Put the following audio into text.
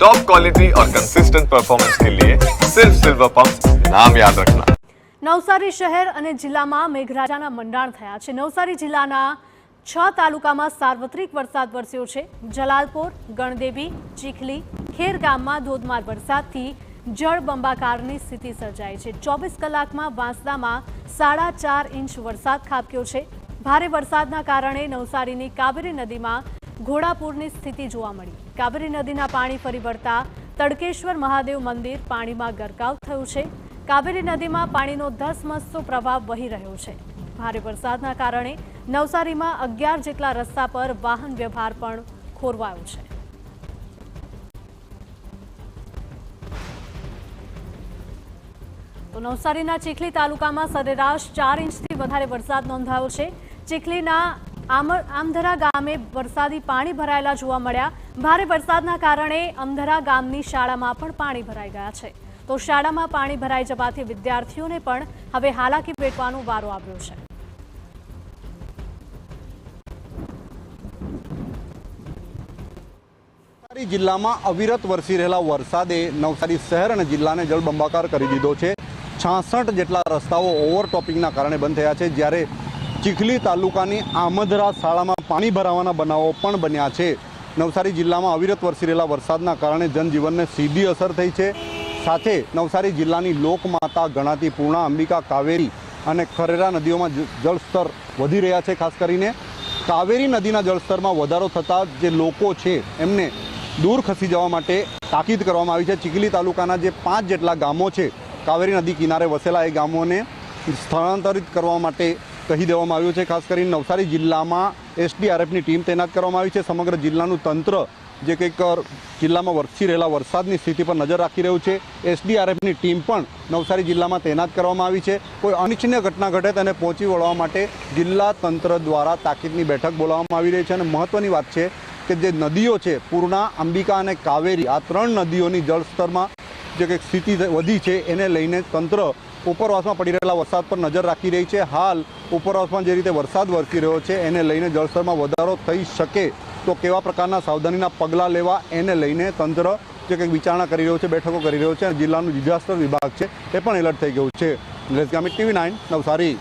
Top quality और consistent performance के लिए सिर्फ सिल्वर पंप नाम याद रखना। નવસારી શહેર અને જિલ્લામાં મેઘરાજાના મંડાણ થયા છે। નવસારી જિલ્લાના 6 તાલુકામાં સાર્વત્રિક વરસાદ વરસ્યો છે। જલાલપોર, ગણદેવી, ચીખલી, ખેર ગામમાં ધોધમાર વરસાદથી જળબંબાકારની સ્થિતિ સર્જાઈ છે। 24 કલાકમાં વાંસદામાં 4.5 ઇંચ વરસાદ ખાબક્યો છે। ભારે વરસાદના કારણે નવસારીની કાવેરી નદીમાં ઘોડાપૂરની સ્થિતિ જોવા મળી। કાવેરી નદીના પાણી ફરી વળતા તડકેશ્વર મહાદેવ મંદિર પાણીમાં ગરકાવ થયું છે। કાવેરી નદીમાં પાણીનો ધસમસતો પ્રવાહ વહી રહ્યો છે। ભારે વરસાદના કારણે નવસારીમાં 11 જેટલા રસ્તા પર વાહન વ્યવહાર પણ ખોરવાયો છે। તો નવસારીના ચીખલી તાલુકામાં સરેરાશ 4 ઇંચથી વધારે વરસાદ નોંધાયો છે। ચીખલીના આમધરા ગામે વરસાદી પાણી ભરાયેલા જોવા મળ્યા। ભારે વરસાદના કારણે આમધરા ગામની શાળામાં પણ પાણી ભરાઈ ગયા છે। તો શાળામાં પાણી ભરાઈ જવાથી વિદ્યાર્થીઓને પણ હવે હાલાકી વેઠવાનો વારો આવ્યો છે। નવસારી જિલ્લામાં અવિરત વરસી રહેલા વરસાદે નવસારી શહેર અને જિલ્લાને જળબંબાકાર કરી દીધો છે। 66 જેટલા રસ્તાઓ ઓવરટોપિંગના કારણે બંધ થયા છે, જ્યારે ચીખલી તાલુકાની આમધરા શાળામાં પાણી ભરાવાના બનાવો પણ બન્યા છે। નવસારી જિલ્લામાં અવિરત વરસી રહેલા વરસાદના કારણે જનજીવનને સીધી અસર થઈ છે। સાથે નવસારી જિલ્લાની લોકમાતા ગણાતી પૂર્ણા, અંબિકા, કાવેરી અને ખરેરા નદીઓમાં જળસ્તર વધી રહ્યા છે। ખાસ કરીને કાવેરી નદીના જળસ્તરમાં વધારો થતાં જે લોકો છે એમને દૂર ખસી જવા માટે તાકીદ કરવામાં આવી છે। ચીખલી તાલુકાના જે 5 જેટલા ગામો છે કાવેરી નદી કિનારે વસેલા, એ ગામોને સ્થળાંતરિત કરવા માટે કહી દેવામાં આવ્યું છે। ખાસ કરીને નવસારી જિલ્લામાં એસડીઆરએફની ટીમ તૈનાત કરવામાં આવી છે। સમગ્ર જિલ્લાનું તંત્ર જે કંઈક જિલ્લામાં વરસી રહેલા વરસાદની સ્થિતિ પર નજર રાખી રહ્યું છે। એસડીઆરએફની ટીમ પણ નવસારી જિલ્લામાં તૈનાત કરવામાં આવી છે। કોઈ અનિચ્છનીય ઘટના ઘટે તેને પહોંચી વળવા માટે જિલ્લા તંત્ર દ્વારા તાકીદની બેઠક બોલાવવામાં આવી રહી છે। અને મહત્ત્વની વાત છે કે જે નદીઓ છે, પૂર્ણા, અંબિકા અને કાવેરી, આ 3 નદીઓની જળસ્તરમાં જે કંઈક સ્થિતિ વધી છે એને લઈને તંત્ર ઉપરવાસમાં પડી રહેલા વરસાદ પર નજર રાખી રહી છે। હાલ ઉપરવાસમાં જે રીતે વરસાદ વરસી રહ્યો છે એને લઈને જળસ્તરમાં વધારો થઈ શકે તો કેવા પ્રકારના સાવધાનીના પગલાં લેવા એને લઈને તંત્ર જે કંઈક વિચારણા કરી રહ્યું છે, બેઠકો કરી રહ્યો છે। અને જિલ્લાનું ડિઝાસ્ટર વિભાગ છે એ પણ એલર્ટ થઈ ગયું છે। નિલેશ ગામિત, TV9, નવસારી।